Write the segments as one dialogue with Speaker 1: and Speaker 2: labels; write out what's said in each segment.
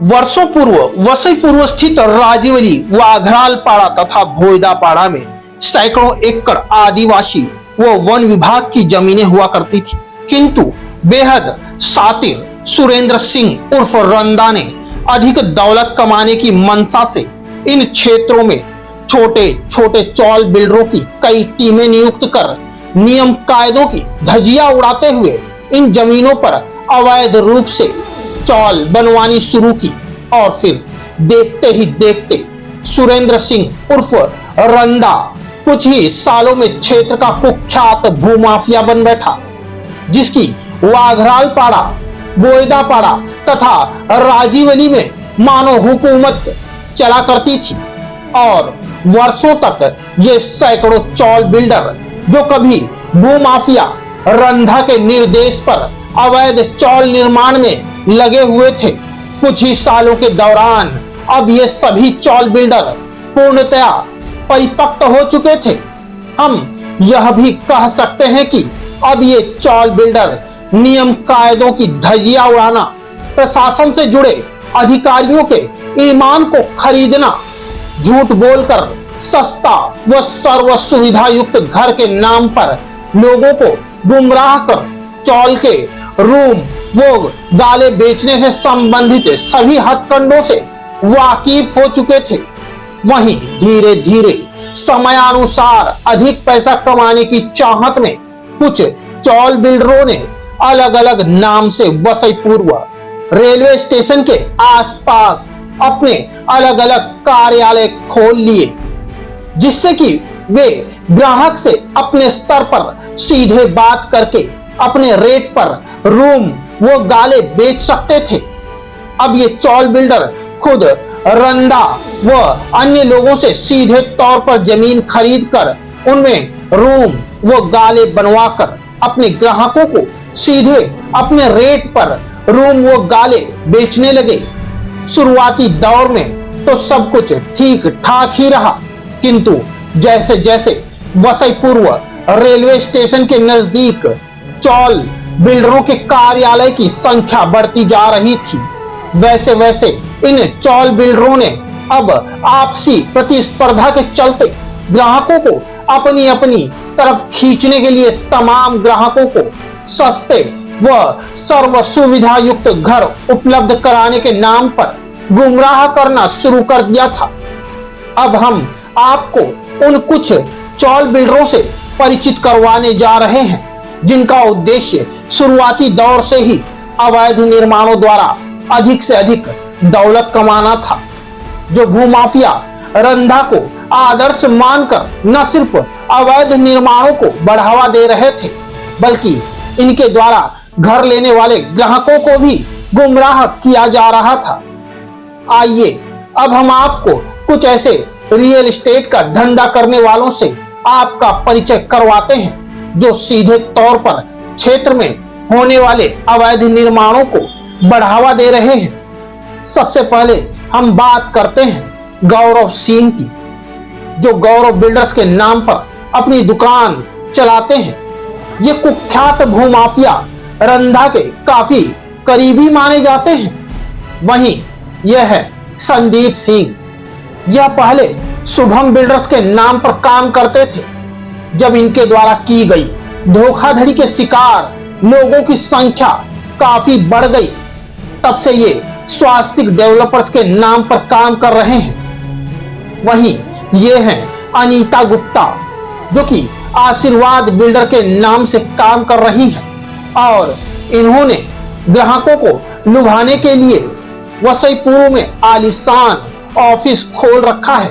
Speaker 1: वर्षों पूर्व वसई पूर्व स्थित राजीवली वाघरालपाड़ा तथा भोयदापाड़ा में सैकड़ों एकड़ आदिवासी व वन विभाग की जमीनें हुआ करती थी, किंतु बेहद शातिर सुरेंद्र सिंह उर्फ रंदा ने अधिक दौलत कमाने की मंशा से इन क्षेत्रों में छोटे छोटे चौल बिल्डरों की कई टीमें नियुक्त कर नियम कायदों की धज्जियां उड़ाते हुए इन जमीनों पर अवैध रूप से चौल बनवानी शुरू की और फिर देखते ही देखते सुरेंद्र सिंह उर्फ रंदा कुछ ही सालों में क्षेत्र का कुख्यात भूमाफिया बन बैठा, जिसकी वाघरालपाड़ा, बोयदापाड़ा तथा राजीवली में मानो हुकूमत चला करती थी। और वर्षों तक ये सैकड़ों चौल बिल्डर जो कभी भूमाफिया रंधा के निर्देश पर अवैध चौल निर्माण में लगे हुए थे, कुछ ही सालों के दौरान अब ये सभी चौल बिल्डर पूर्णतया परिपक्व हो चुके थे। हम यह भी कह सकते हैं कि अब ये चौल बिल्डर नियम कायदों की धज्जियां उड़ाना, प्रशासन से जुड़े अधिकारियों के ईमान को खरीदना, झूठ बोलकर सस्ता व सर्व सुविधा युक्त घर के नाम पर लोगों को गुमराह कर चौल के रूम वो गाले बेचने से संबंधित सभी हथकंडों से वाकिफ हो चुके थे। वहीं धीरे धीरे समयानुसार अधिक पैसा कमाने की चाहत में कुछ चौल बिल्डरों ने अलग अलग नाम से वसई पूर्व रेलवे स्टेशन के आसपास अपने अलग अलग कार्यालय खोल लिए, जिससे कि वे ग्राहक से अपने स्तर पर सीधे बात करके अपने रेट पर रूम वो गाले बेच सकते थे। अब ये चौल बिल्डर खुद रंदा व अन्य लोगों से सीधे तौर पर जमीन खरीद कर उनमें रूम वो गाले बनवाकर अपने ग्राहकों को सीधे अपने रेट पर रूम वो गाले बेचने लगे। शुरुआती दौर में तो सब कुछ ठीक ठाक ही रहा, किंतु जैसे जैसे वसई पूर्व रेलवे स्टेशन के नजदीक चौल बिल्डरों के कार्यालय की संख्या बढ़ती जा रही थी, वैसे वैसे इन चौल बिल्डरों ने अब आपसी प्रतिस्पर्धा के चलते ग्राहकों को अपनी अपनी तरफ खींचने के लिए तमाम ग्राहकों को सस्ते व सर्व सुविधा युक्त घर उपलब्ध कराने के नाम पर गुमराह करना शुरू कर दिया था। अब हम आपको उन कुछ चौल बिल्डरों से परिचित करवाने जा रहे हैं, जिनका उद्देश्य शुरुआती दौर से ही अवैध निर्माणों द्वारा अधिक से अधिक दौलत कमाना था, जो भूमाफिया रंधा को आदर्श मानकर न सिर्फ अवैध निर्माणों को बढ़ावा दे रहे थे, बल्कि इनके द्वारा घर लेने वाले ग्राहकों को भी गुमराह किया जा रहा था। आइए अब हम आपको कुछ ऐसे रियल एस्टेट का धंधा करने वालों से आपका परिचय करवाते हैं, जो सीधे तौर पर क्षेत्र में होने वाले अवैध निर्माणों को बढ़ावा दे रहे हैं। सबसे पहले हम बात करते हैं गौरव सिंह की, जो गौरव बिल्डर्स के नाम पर अपनी दुकान चलाते हैं। ये कुख्यात भूमाफिया रंधा के काफी करीबी माने जाते हैं। वहीं यह है संदीप सिंह। यह पहले शुभम बिल्डर्स के नाम पर काम करते थे। जब इनके द्वारा की गई धोखाधड़ी के शिकार लोगों की संख्या काफी बढ़ गई, तब से ये स्वास्तिक डेवलपर्स के नाम पर काम कर रहे हैं। वहीं ये हैं अनीता गुप्ता, जो कि आशीर्वाद बिल्डर के नाम से काम कर रही हैं और इन्होंने ग्राहकों को लुभाने के लिए वसई पूर्व में आलीशान ऑफिस खोल रखा है।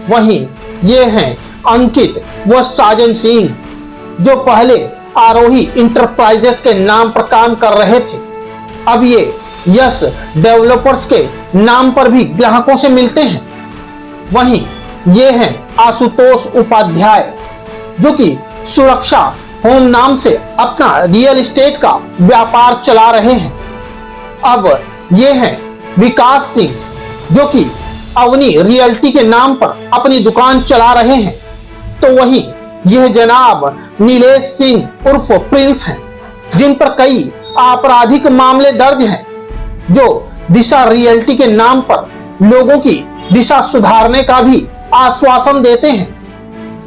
Speaker 1: वहीं ये हैं अंकित व साजन सिंह, जो पहले आरोही इंटरप्राइजेस के नाम पर काम कर रहे थे। अब ये यस डेवलपर्स के नाम पर भी ग्राहकों से मिलते हैं। वहीं ये हैं आशुतोष उपाध्याय, जो कि सुरक्षा होम नाम से अपना रियल एस्टेट का व्यापार चला रहे हैं। अब ये हैं विकास सिंह, जो कि अवनी रियल्टी के नाम पर अपनी दुकान चला रहे हैं। तो वहीं यह जनाब नीलेश सिंह उर्फ प्रिंस हैं, जिन पर कई आपराधिक मामले दर्ज हैं, जो दिशा रियल्टी के नाम पर लोगों की दिशा सुधारने का भी आश्वासन देते हैं।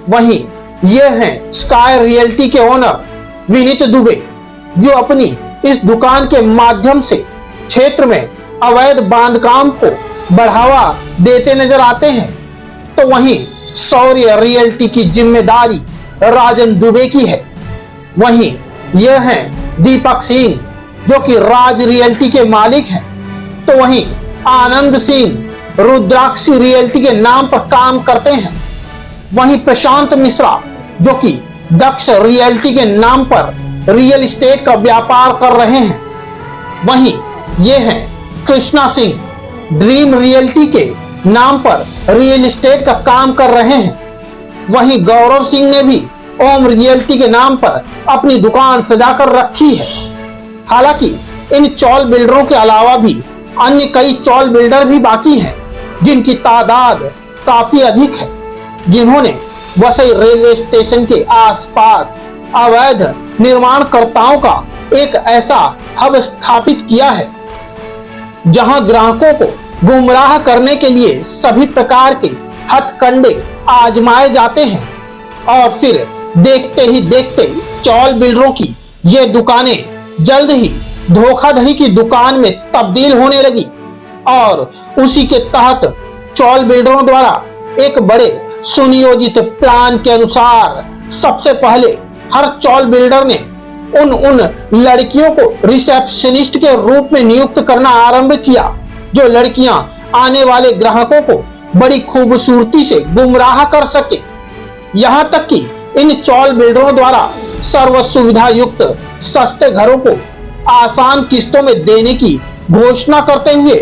Speaker 1: वहीं ये हैं स्काई रियल्टी के ओनर विनीत दुबे, जो अपनी इस दुकान के माध्यम से क्षेत्र में अवैध बांधकाम को बढ़ावा देते नजर आते हैं। तो वहीं शौर्य रियल्टी की जिम्मेदारी राजन दुबे की है। वहीं यह हैं दीपक सिंह, जो कि राज रियल्टी के मालिक हैं। तो वहीं आनंद सिंह रुद्राक्षी रियल्टी के नाम पर काम करते हैं। वहीं प्रशांत मिश्रा, जो कि दक्ष रियल्टी के नाम पर रियल एस्टेट का व्यापार कर रहे हैं। वहीं ये हैं कृष्णा सिंह, ड्रीम रियल्टी के नाम पर रियल एस्टेट का काम कर रहे हैं। वहीं गौरव सिंह ने भी ओम रियल्टी के नाम पर अपनी दुकान सजाकर रखी है। हालांकि इन चॉल बिल्डरों के अलावा भी अन्य कई चॉल बिल्डर भी बाकी हैं, जिनकी तादाद काफी अधिक है, जिन्होंने वसई रेलवे स्टेशन के आसपास अवैध निर्माणकर्ताओं का एक ऐसा हब स्थापित किया है, जहां ग्राहकों को गुमराह करने के लिए सभी प्रकार के हथकंडे आजमाए जाते हैं। और फिर देखते ही देखते चॉल बिल्डरों की ये दुकानें जल्द ही धोखाधड़ी की दुकान में तब्दील होने लगी। और उसी के तहत चॉल बिल्डरों द्वारा एक बड़े सुनियोजित प्लान के अनुसार सबसे पहले हर चॉल बिल्डर ने उन लड़कियों को रिसेप्शनिस्ट के रूप में नियुक्त करना आरंभ किया, जो लड़कियां आने वाले ग्राहकों को बड़ी खूबसूरती से गुमराह कर सके। यहाँ तक कि इन चॉल बिल्डरों द्वारा सर्व सुविधा युक्त सस्ते घरों को आसान किस्तों में देने की घोषणा करते हुए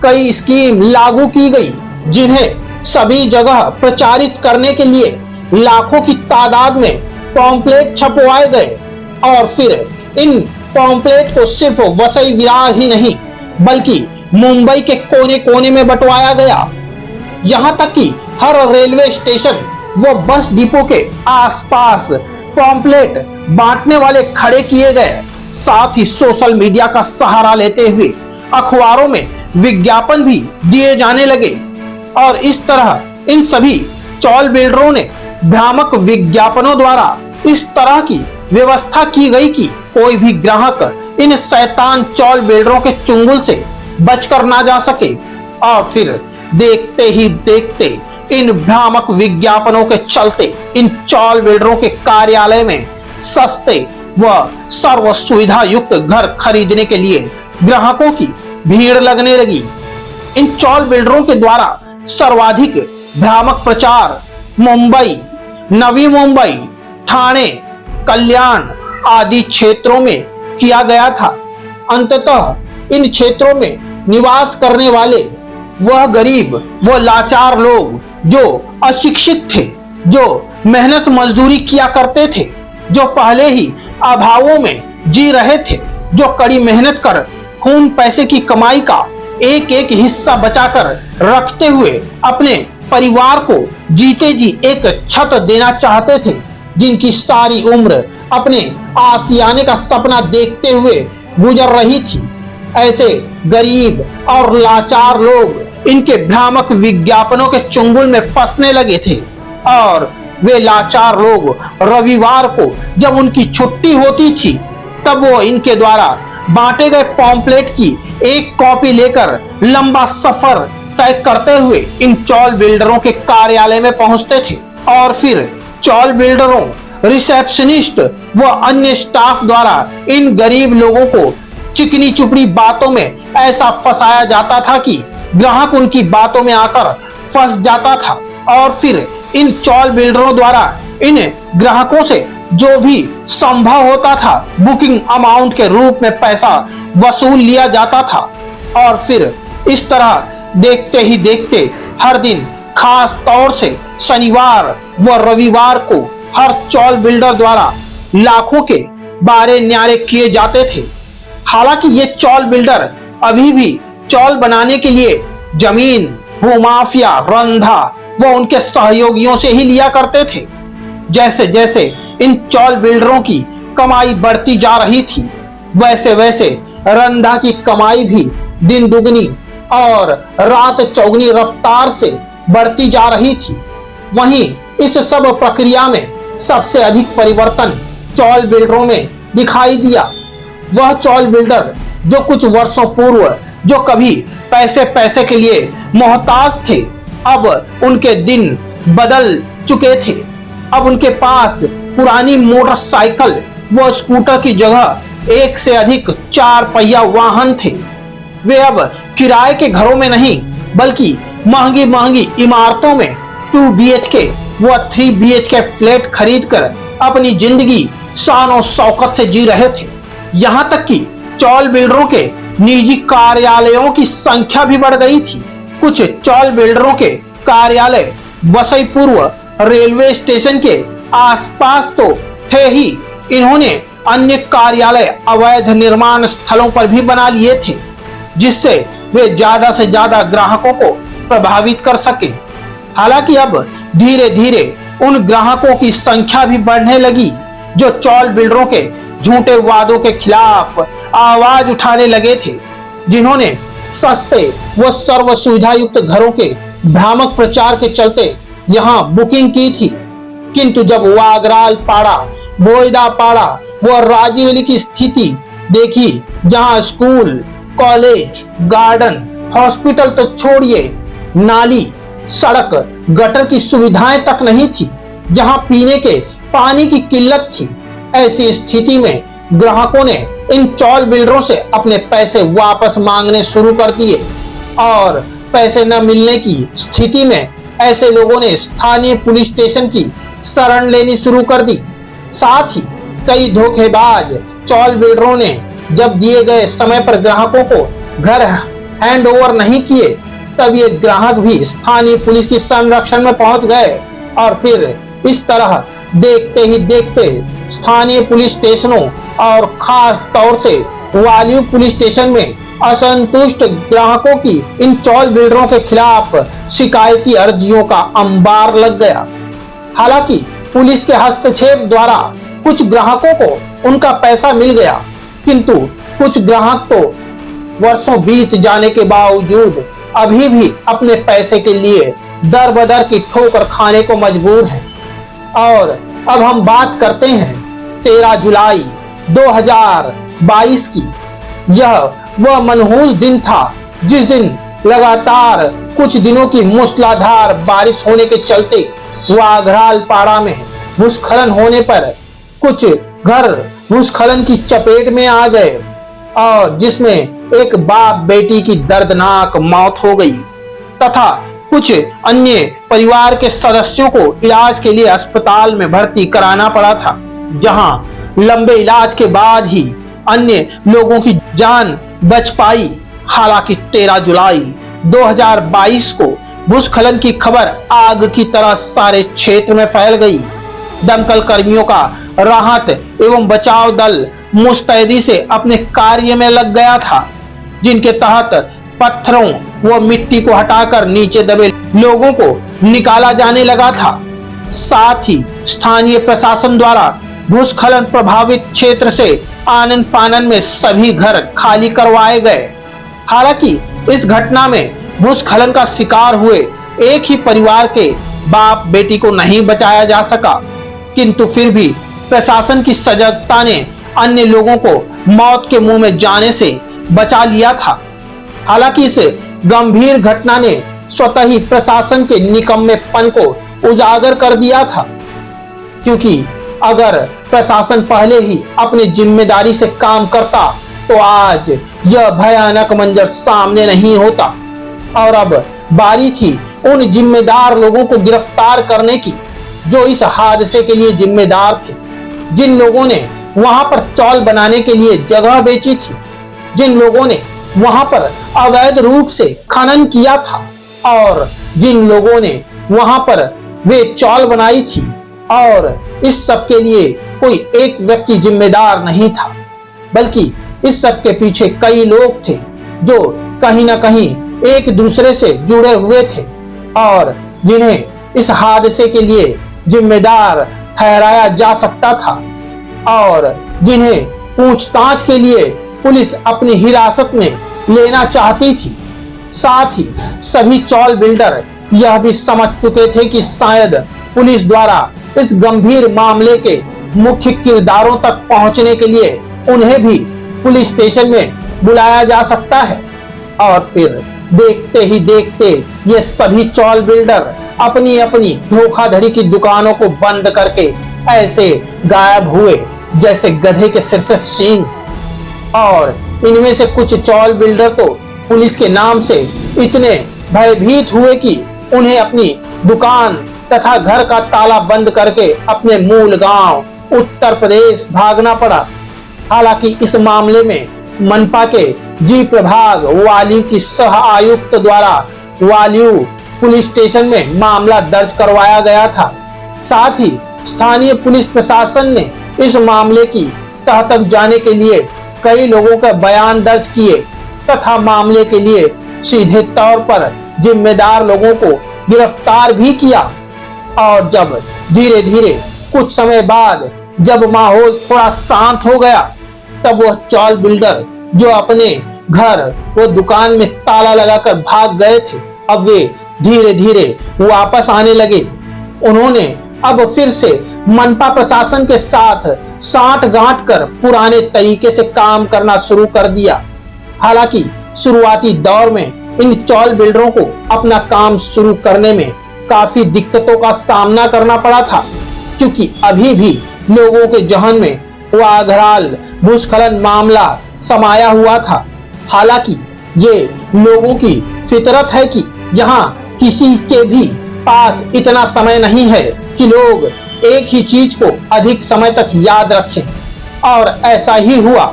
Speaker 1: कई स्कीम लागू की गई, जिन्हें सभी जगह प्रचारित करने के लिए लाखों की तादाद में पॉम्पलेट छपवाए गए। और फिर इन पॉम्पलेट को सिर्फ वसई विरार ही नहीं, बल्कि मुंबई के कोने कोने में बंटवाया गया। यहाँ तक कि हर रेलवे स्टेशन व बस डिपो के आसपास पॉम्पलेट बांटने वाले खड़े किए गए। साथ ही सोशल मीडिया का सहारा लेते हुए अखबारों में विज्ञापन भी दिए जाने लगे। और इस तरह इन सभी चॉल बिल्डरों ने भ्रामक विज्ञापनों द्वारा इस तरह की व्यवस्था की गई कि कोई भी ग्राहक इन शैतान चॉल बिल्डरों के चुंगल से बचकर ना जा सके। और फिर देखते ही देखते इन भ्रामक विज्ञापनों के चलते इन चॉल बिल्डरों के कार्यालय में सस्ते व सर्व सुविधा युक्त घर खरीदने के लिए ग्राहकों की भीड़ लगने लगी। इन चॉल बिल्डरों के द्वारा सर्वाधिक भ्रामक प्रचार मुंबई, नवी मुंबई, ठाणे, कल्याण आदि क्षेत्रों में किया गया था। अंततः इन क्षेत्रों में निवास करने वाले वह गरीब व लाचार लोग जो अशिक्षित थे, जो मेहनत मजदूरी किया करते थे, जो पहले ही अभावों में जी रहे थे, जो कड़ी मेहनत कर खून पैसे की कमाई का एक एक हिस्सा बचाकर रखते हुए अपने परिवार को जीते जी एक छत देना चाहते थे, जिनकी सारी उम्र अपने आशियाने का सपना देखते हुए गुजर रही थी। ऐसे गरीब और लाचार लोग इनके भ्रामक विज्ञापनों के चुंगल में फंसने लगे थे। और वे लाचार लोग रविवार को जब उनकी छुट्टी होती थी, तब वो इनके द्वारा बांटे गए पॉम्पलेट की एक कॉपी लेकर लंबा सफर तय करते हुए इन चॉल बिल्डरों के कार्यालय में पहुंचते थे। और फिर चॉल बिल्डरों, रिसेप्शनिस्ट व अन्य स्टाफ द्वारा इन गरीब लोगों को चिकनी चुपड़ी बातों में ऐसा फंसाया जाता था कि ग्राहक उनकी बातों में आकर फंस जाता था। और फिर इन चॉल बिल्डरों द्वारा इन ग्राहकों से जो भी संभव होता था बुकिंग अमाउंट के रूप में पैसा वसूल लिया जाता था। और फिर इस तरह देखते ही देखते हर दिन, खास तौर से शनिवार व रविवार को, हर चॉल बिल्डर द्वारा लाखों के बारे न्यारे किए जाते थे। हालांकि ये चॉल बिल्डर अभी भी चॉल बनाने के लिए जमीन, भूमाफिया, रंधा व उनके सहयोगियों से ही लिया करते थे। जैसे जैसे इन चॉल बिल्डरों की कमाई बढ़ती जा रही थी, वैसे वैसे रंधा की कमाई भी दिन दुगनी और रात चौगुनी रफ्तार से बढ़ती जा रही थी। वहीं इस सब प्रक्रिया में सबसे अधिक परिवर्तन चॉल बिल्डरों में दिखाई दिया। वह चॉल बिल्डर जो कुछ वर्षों पूर्व जो कभी पैसे पैसे के लिए मोहताज थे, अब उनके दिन बदल चुके थे। अब उनके पास पुरानी मोटरसाइकिल व स्कूटर की जगह एक से अधिक 4 पहिया वाहन थे। वे अब किराए के घरों में नहीं बल्कि महंगी महंगी इमारतों में 2 BHK व 3 BHK फ्लैट खरीदकर अपनी जिंदगी शान और शौकत से जी रहे थे। यहाँ तक कि चॉल बिल्डरों के निजी कार्यालयों की संख्या भी बढ़ गई थी। कुछ चॉल बिल्डरों के कार्यालय वसई पूर्व रेलवे स्टेशन के आसपास तो थे ही, इन्होंने अन्य कार्यालय अवैध निर्माण स्थलों पर भी बना लिए थे, जिससे वे ज्यादा से ज्यादा ग्राहकों को प्रभावित कर सके। हालांकि अब धीरे धीरे उन ग्राहकों की संख्या भी बढ़ने लगी जो चॉल बिल्डरों के झूठे वादों के खिलाफ आवाज उठाने लगे थे, जिन्होंने सस्ते व सर्व सुविधा युक्त घरों के भ्रामक प्रचार के चलते यहाँ बुकिंग की थी। किंतु जब वागराल पाड़ा, बोयदा पाड़ा व राजीवली की स्थिति देखी, जहाँ स्कूल, कॉलेज, गार्डन, हॉस्पिटल तो छोड़िए, नाली, सड़क, गटर की सुविधाएं तक नहीं थी, जहां पीने के पानी की किल्लत थी, ऐसी स्थिति में ग्राहकों ने इन चॉल बिल्डरों से अपने पैसे वापस मांगने शुरू कर दिए और पैसे न मिलने की स्थिति में ऐसे लोगों ने स्थानीय पुलिस स्टेशन की शरण लेनी शुरू कर दी। साथ ही कई धोखेबाज चॉल बिल्डरों ने जब दिए गए समय पर ग्राहकों को घर हैंड ओवर नहीं किए, तब ये ग्राहक भी स्थानीय पुलिस की संरक्षण में पहुंच गए और फिर इस तरह देखते ही देखते स्थानीय पुलिस स्टेशनों और खास तौर से वालियो पुलिस स्टेशन में असंतुष्ट ग्राहकों की इन चॉल बिल्डरों के खिलाफ शिकायती अर्जियों का अंबार लग गया। हालांकि पुलिस के हस्तक्षेप द्वारा कुछ ग्राहकों को उनका पैसा मिल गया, किंतु कुछ ग्राहक तो वर्षों बीत जाने के बावजूद अभी भी अपने पैसे के लिए दर बदर की ठोकर खाने को मजबूर हैं। और अब हम बात करते हैं 13 जुलाई 2022 की। यह वह मनहूस दिन था जिस दिन लगातार कुछ दिनों की मूसलाधार बारिश होने के चलते वाघराल पाड़ा में भूस्खलन होने पर कुछ घर भूस्खलन की चपेट में आ गए और जिसमें एक बाप बेटी की दर्दनाक मौत हो गई तथा कुछ अन्य परिवार के सदस्यों को इलाज के लिए अस्पताल में भर्ती कराना पड़ा था, जहां लंबे इलाज के बाद ही अन्य लोगों की जान बच पाई। हालांकि 13 जुलाई 2022 को भूस्खलन की खबर आग की तरह सारे क्षेत्र में फैल गई। दमकल कर्मियों का राहत एवं बचाव दल मुस्तैदी से अपने कार्य में लग गया था, जिनके तहत पत्थरों व मिट्टी को हटाकर नीचे दबे लोगों को निकाला जाने लगा था। साथ ही स्थानीय प्रशासन द्वारा भूस्खलन प्रभावित क्षेत्र से आनन फानन में सभी घर खाली करवाए गए। हालांकि इस घटना में भूस्खलन का शिकार हुए एक ही परिवार के बाप बेटी को नहीं बचाया जा सका, किंतु फिर भी प्रशासन की सजगता ने अन्य लोगों को मौत के मुंह में जाने से बचा लिया था। हालांकि इस गंभीर घटना ने स्वतः ही प्रशासन के निकम्मेपन को उजागर कर दिया था, क्योंकि अगर प्रशासन पहले ही अपनी जिम्मेदारी से काम करता तो आज यह भयानक मंजर सामने नहीं होता। और अब बारी थी उन जिम्मेदार लोगों को गिरफ्तार करने की जो इस हादसे के लिए जिम्मेदार थे, जिन लोगों ने वहां पर चौल बनाने के लिए जगह बेची थी, जिन लोगों ने वहां पर अवैध रूप से खनन किया था और जिन लोगों ने वहां पर वे चौल बनाई थी। और इस सब के लिए कोई एक व्यक्ति जिम्मेदार नहीं था, बल्कि इस सब के पीछे कई लोग थे जो कहीं ना कहीं एक दूसरे से जुड़े हुए थे और जिन्हें इस हादसे के लिए जिम्मेदार ठहराया जा सकता था और जिन्हें पूछताछ के लिए पुलिस अपनी हिरासत में लेना चाहती थी। साथ ही सभी चॉल बिल्डर यह भी समझ चुके थे कि शायद पुलिस द्वारा इस गंभीर मामले के मुख्य किरदारों तक पहुंचने के लिए उन्हें भी पुलिस स्टेशन में बुलाया जा सकता है। और फिर देखते ही देखते ये सभी चॉल बिल्डर अपनी अपनी धोखाधड़ी की दुकानों को बंद करके ऐसे गायब हुए जैसे गधे के सिर से सींग। और इनमें से कुछ चॉल बिल्डर तो पुलिस के नाम से इतने भयभीत हुए कि उन्हें अपनी दुकान तथा घर का ताला बंद करके अपने मूल गांव उत्तर प्रदेश भागना पड़ा। हालांकि इस मामले में मनपा के जी प्रभाग वालियों की सह आयुक्त द्वारा वालियू पुलिस स्टेशन में मामला दर्ज करवाया गया था। साथ ही स्थानीय पुलिस प्रशासन ने इस मामले की तह तक जाने के लिए कई लोगों के बयान दर्ज किए तथा मामले के लिए सीधे तौर पर जिम्मेदार लोगों को गिरफ्तार भी किया। और जब धीरे धीरे कुछ समय बाद जब माहौल थोड़ा शांत हो गया, तब वह चॉल बिल्डर जो अपने घर वो दुकान में ताला लगाकर भाग गए थे, अब वे धीरे धीरे वापस आने लगे। उन्होंने अब फिर से मनपा प्रशासन के साथ साठ गांठ कर पुराने तरीके से काम करना शुरू कर दिया। हालांकि शुरुआती दौर में इन चॉल बिल्डरों को अपना काम शुरू करने में काफी दिक्कतों का सामना करना पड़ा था, क्योंकि अभी भी लोगों के जहन में वाघराल भूस्खलन मामला समाया हुआ था। हालांकि ये लोगों की फितरत है कि यहाँ किसी के भी पास इतना समय नहीं है कि लोग एक ही चीज को अधिक समय तक याद रखें। और ऐसा ही हुआ।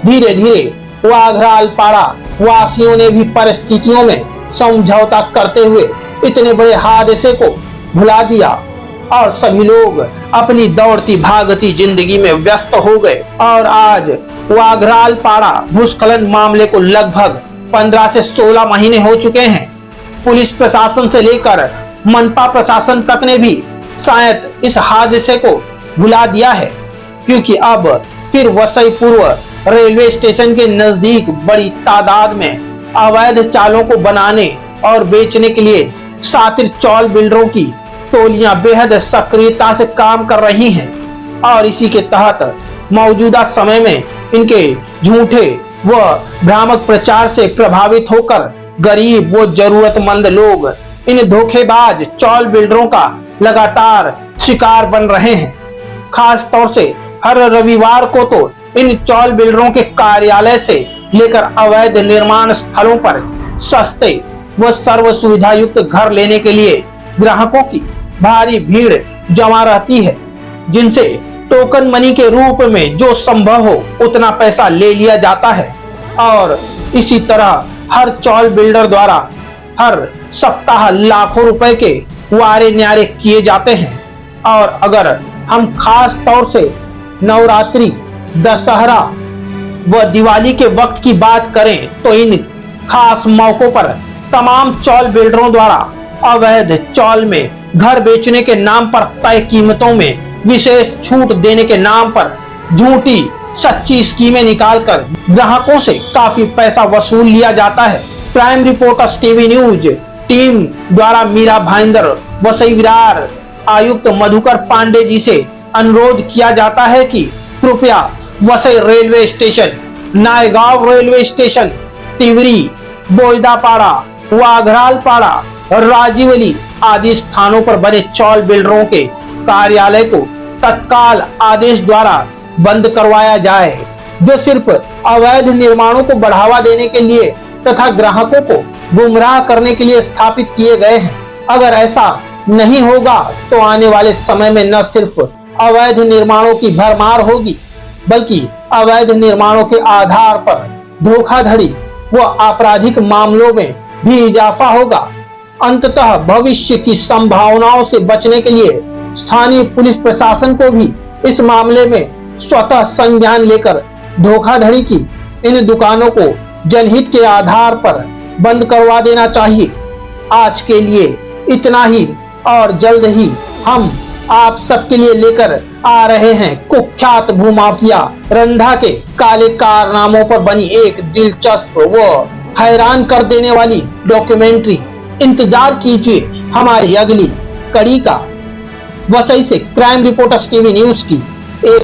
Speaker 1: धीरे धीरे वाघराल पाड़ा वासियों ने भी परिस्थितियों में समझौता करते हुए इतने बड़े हादसे को भुला दिया और सभी लोग अपनी दौड़ती भागती जिंदगी में व्यस्त हो गए। और आज वाघराल पाड़ा भूस्खलन मामले को लगभग 15 से 16 महीने हो चुके हैं। पुलिस प्रशासन से लेकर मनपा प्रशासन तक ने भी शायद इस हादसे को भुला दिया है, क्योंकि अब फिर वसई पूर्व रेलवे स्टेशन के नजदीक बड़ी तादाद में अवैध चालों को बनाने और बेचने के लिए शातिर चॉल बिल्डरों की टोलियां बेहद सक्रियता से काम कर रही हैं। और इसी के तहत मौजूदा समय में इनके झूठे व भ्रामक प्रचार से प्रभावित होकर गरीब व जरूरतमंद लोग इन धोखेबाज चॉल बिल्डरों का लगातार शिकार बन रहे हैं। खास तौर से हर रविवार को तो इन चॉल बिल्डरों के कार्यालय से लेकर अवैध निर्माण स्थलों पर सस्ते व सर्व सुविधा युक्त घर लेने के लिए ग्राहकों की भारी भीड़ जमा रहती है, जिनसे टोकन मनी के रूप में जो संभव हो उतना पैसा ले लिया जाता है। और इसी तरह हर चॉल बिल्डर द्वारा हर सप्ताह लाखों रुपए के वारे न्यारे किए जाते हैं। और अगर हम खास तौर से नवरात्रि, दशहरा व दिवाली के वक्त की बात करें तो इन खास मौकों पर तमाम चॉल बिल्डरों द्वारा अवैध चॉल में घर बेचने के नाम पर तय कीमतों में विशेष छूट देने के नाम पर झूठी सच्ची स्कीमें निकालकर ग्राहकों से काफी पैसा वसूल लिया जाता है। Prime reporters TV news team द्वारा मीरा भाईंदर, वसई विरार आयुक्त मधुकर पांडे जी से अनुरोध किया जाता है कि कृपया Vasai railway station, Naigaon railway station, Tivri, Boidapada, Waghral Pada, Rajivali आदि स्थानों पर बने चॉल बिल्डरों के कार्यालय को तत्काल आदेश द्वारा बंद करवाया जाए, जो सिर्फ अवैध निर्माणों को बढ़ावा देने के लिए तथा ग्राहकों को गुमराह करने के लिए स्थापित किए गए हैं। अगर ऐसा नहीं होगा तो आने वाले समय में न सिर्फ अवैध निर्माणों की भरमार होगी, बल्कि अवैध निर्माणों के आधार पर धोखाधड़ी व आपराधिक मामलों में भी इजाफा होगा। अंततः भविष्य की संभावनाओं से बचने के लिए स्थानीय पुलिस प्रशासन को भी इस मामले में स्वतः संज्ञान लेकर धोखाधड़ी की इन दुकानों को जनहित के आधार पर बंद करवा देना चाहिए। आज के लिए इतना ही, और जल्द ही हम आप सबके लिए लेकर आ रहे हैं कुख्यात भूमाफिया रंधा के काले कारनामों पर बनी एक दिलचस्प व हैरान कर देने वाली डॉक्यूमेंट्री। इंतजार कीजिए हमारी अगली कड़ी का। वसई से क्राइम रिपोर्टर्स टीवी न्यूज की एक